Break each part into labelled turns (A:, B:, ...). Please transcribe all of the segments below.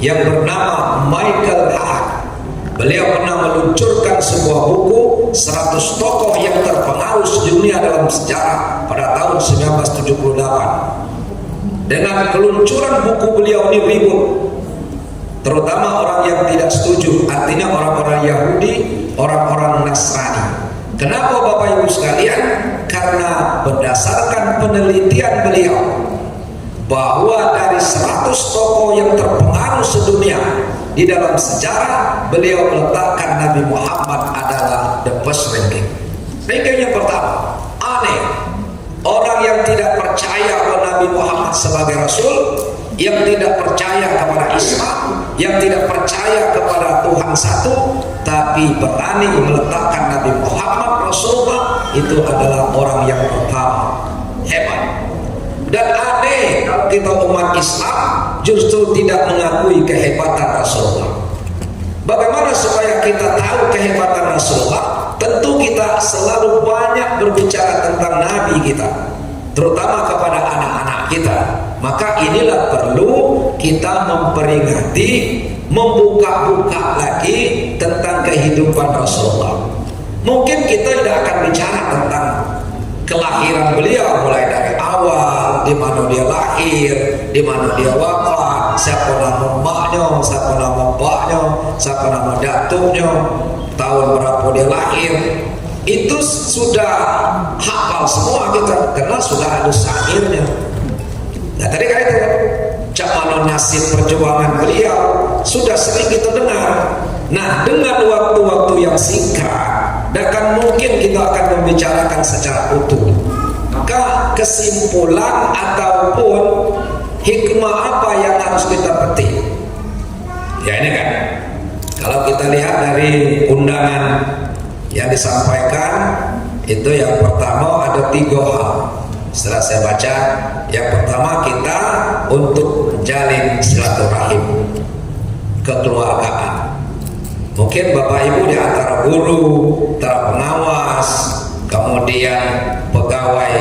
A: yang bernama Michael Hart. Beliau pernah meluncurkan sebuah buku 100 tokoh yang terpengaruh sedunia dalam sejarah pada tahun 1978. Dengan keluncuran buku beliau ini ribut, terutama orang yang tidak setuju, artinya orang-orang Yahudi, orang-orang Nasrani. Kenapa Bapak Ibu sekalian? Karena berdasarkan penelitian beliau bahwa dari 100 tokoh yang terpengaruh sedunia di dalam sejarah, beliau meletakkan Nabi Muhammad adalah the first ranking. Ranking yang pertama, aneh. Orang yang tidak percaya bahwa Nabi Muhammad sebagai Rasul, yang tidak percaya kepada Islam, yang tidak percaya kepada Tuhan satu, tapi berani meletakkan Nabi Muhammad Rasulullah, itu adalah orang yang pertama. Hebat. Dan aneh kalau kita umat Islam justru tidak mengakui kehebatan Rasulullah. Bagaimana supaya kita tahu kehebatan Rasulullah? Tentu kita selalu banyak berbicara tentang Nabi kita, terutama kepada anak-anak kita. Maka inilah perlu kita memperingati, membuka-buka lagi tentang kehidupan Rasulullah. Mungkin kita tidak akan bicara tentang kelahiran beliau mulai dari awal, di mana dia lahir, di mana dia wafat, siapa nama emaknya, siapa nama bapaknya, siapa nama datuknya, tahun berapa dia lahir. Itu sudah hafal semua kita, karena sudah ada syairnya. Nah tadi kan itu cak nasib perjuangan beliau sudah sering kita dengar. Nah dengan waktu-waktu yang singkat, dan mungkin kita akan membicarakan secara utuh. Maka kesimpulan ataupun hikmah apa yang harus kita petik? Ya ini kan, kalau kita lihat dari undangan yang disampaikan, itu yang pertama ada 3 hal. Setelah saya baca, yang pertama kita untuk menjalin silaturahim, kekeluargaan. Mungkin Bapak Ibu di antara guru, antara pengawas, kemudian pegawai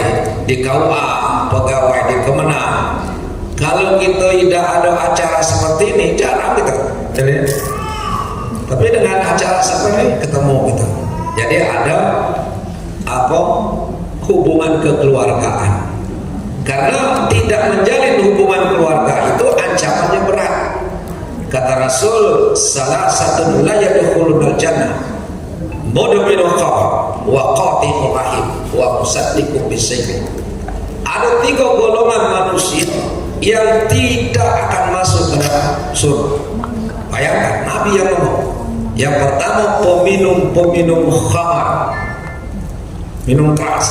A: di KUA, pegawai di Kemenang. Kalau kita tidak ada acara seperti ini, jarang kita. Tapi dengan acara seperti ini ketemu kita. Jadi ada hubungan kekeluargaan. Karena tidak menjalin hubungan keluarga itu ancamannya berat. Kata Rasul, salah satu la yadkhulul jannah mudminul khamr wa qati'ur rahim wa musaddiqu bisyai'in. Ada 3 golongan manusia yang tidak akan masuk ke dalam surga. Bayangkan Nabi yang ngomong. Yang pertama peminum khamr, minum keras.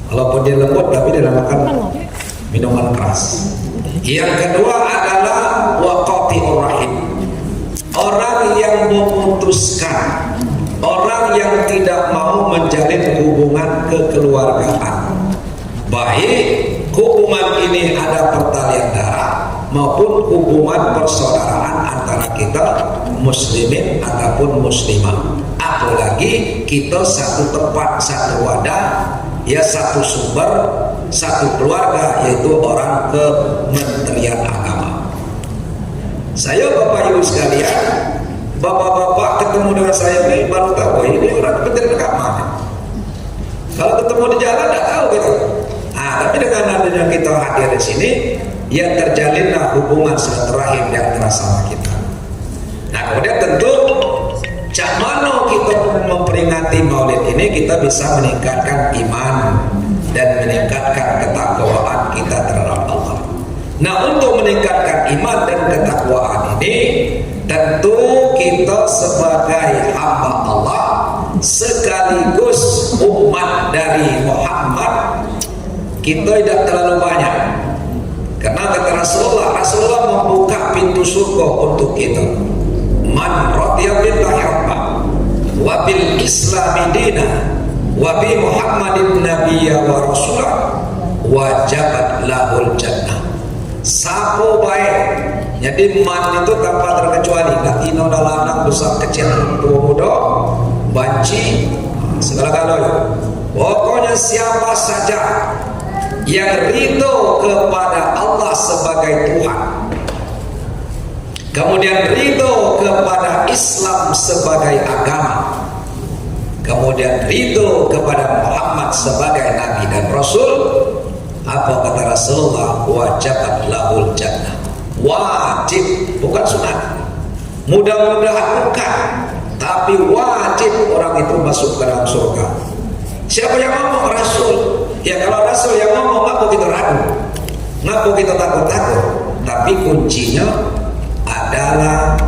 A: Walaupun dia lembut tapi dia namakan minuman keras. Yang kedua adalah waqati'ur rahim, orang yang memutuskan, orang yang tidak mau menjalin hubungan kekeluargaan, baik hubungan ini ada pertalian darah maupun hubungan persaudaraan antara kita muslimin ataupun muslimah. Apalagi kita satu tempat, satu wadah, ya satu sumber, satu keluarga, yaitu orang Kementerian Agama. Saya Bapak Ibu sekalian, bapak-bapak ketemu dengan saya ini baru tahu ini orang Kementerian Agama. Kalau ketemu di jalan tidak tahu gitu. Nah, tapi dengan adanya kita hadir di sini, ya terjalinlah hubungan silaturahim yang terasa sama kita. Nah kemudian tentu cak mana kita memperingati Maulid ini, kita bisa meningkatkan iman dan meningkatkan ketakwaan kita terhadap Allah. Nah untuk meningkatkan iman dan ketakwaan ini, tentu kita sebagai hamba Allah sekaligus umat dari Muhammad, kita tidak terlalu banyak. Karena kata Rasulullah membuka pintu surga untuk kita. Man radiya billahi rabban wa bil islami dina wa bi Muhammadin nabiyya wa rasulah wajabat lahul jannah. Sapo baik. Jadi man itu tanpa terkecuali, latino dan lanang, besar kecil, tua muda, banci, segala galanya. Pokoknya siapa saja yang ridho kepada Allah sebagai Tuhan, kemudian ridho kepada Islam sebagai agama, kemudian ridho kepada Muhammad sebagai Nabi dan Rasul. Apa kata Rasulullah? Wajabat lahul jannah. Wajib, bukan sunat. Mudah-mudahan bukan, tapi wajib orang itu masuk ke dalam surga. Siapa yang ngomong? Rasul. Ya kalau Rasul yang ngomong, ngapa kita ragu? Ngapa kita takut-takut? Tapi kuncinya adalah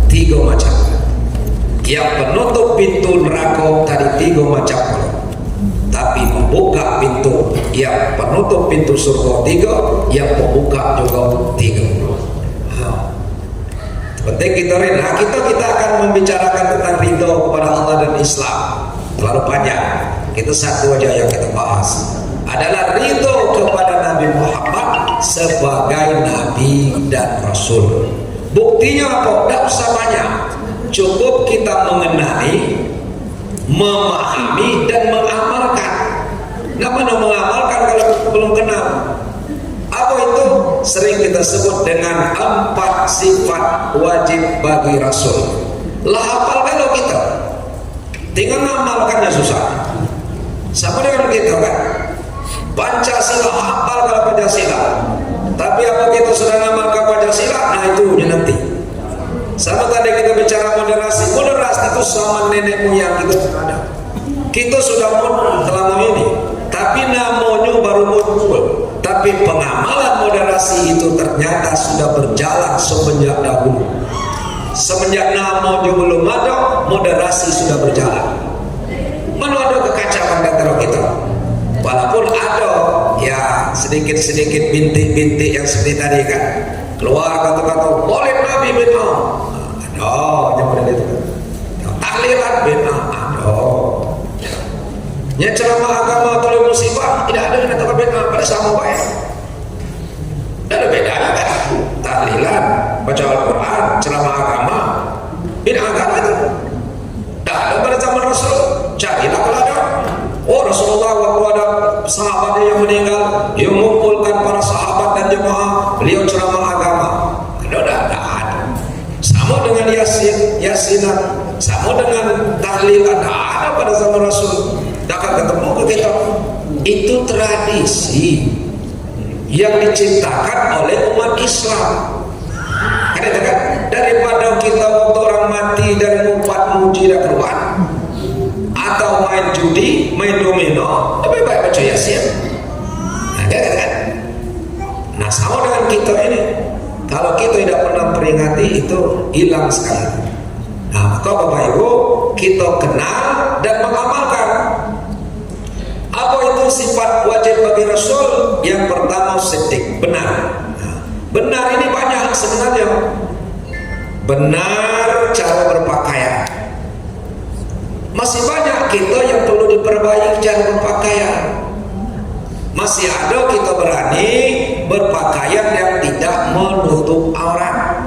A: 3 macam. Yang penutup pintu neraka tadi 3 macam, tapi membuka pintu, yang penutup pintu surga 3, yang membuka juga 3. Penting kita rela. Kita akan membicarakan tentang ridho kepada Allah dan Islam. Terlalu panjang. Kita satu aja yang kita bahas adalah ridho kepada Nabi Muhammad sebagai Nabi dan Rasul. Buktinya apa? Tidak usah banyak. Cukup kita mengenali, memahami dan mengamalkan. Namanya mengamalkan kalau belum kenal. Apa itu? Sering kita sebut dengan 4 sifat wajib bagi Rasul. Lah hafal kalau kita, tinggal mengamalkannya susah. Sama dengan kita kan, Pancasila hafal kalau Pancasila, tapi apa kita sudah mengamalkan Pancasila? Nah itu nanti. Sama tadi kita bicara moderasi. Moderasi itu sama nenek moyang kita sudah ada. Kita sudah modern selama ini, tapi namanya baru muncul. Tapi pengamalan moderasi itu ternyata sudah berjalan semenjak dahulu. Semenjak namanya belum ada, moderasi sudah berjalan. Mana ada kekacauan antara kita? Walaupun ada ya sedikit-sedikit bintik-bintik yang seperti tadi kan, keluar kata-kata boleh Nabi benar. Ada yang model itu kan. Tahlilan benar ada. Ya ceramah agama atau musibah tidak ada yang katakan benar, pada sama baik. Tidak ada bedanya kan. Tahlilan, baca Al-Quran, ceramah agama, beda agama itu. Tidak ada pada zaman Rasul. Carilah kalau ada. Oh Rasulullah waktu ada sahabatnya yang meninggal, dia mengumpulkan para sahabat dan jemaah, beliau ceramah agama. Ada. Sama dengan yasinan, sama dengan tahlilan, ada pada zaman Rasul. Akan ketemu ke kita. Itu tradisi yang diciptakan oleh umat Islam. Kan daripada kita waktu orang mati dan ngumpat muji dan keluar, atau main judi, main domino, lebih baik baca yasin. Kan? Nah sama dengan kita ini, kalau kita tidak pernah peringati itu hilang sekali. Nah maka Bapak Ibu, kita kenal dan mengamalkan. Apa itu sifat wajib bagi Rasul? Yang pertama siddiq, benar. Benar ini banyak sebenarnya. Benar cara berpakaian. Masih banyak kita yang perlu diperbaiki cara berpakaian. Masih ada kita berani berpakaian yang tidak menutup aurat.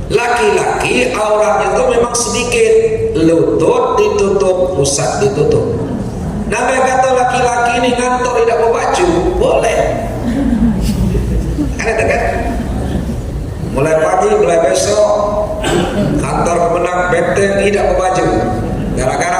A: Laki-laki auratnya itu memang sedikit, lutut ditutup, pusat ditutup. Nabi kata laki-laki ini ngantor tidak mau baju, boleh. Kan? Mulai pagi, mulai besok, kantor kemenang benteng tidak mau baju. Gara-gara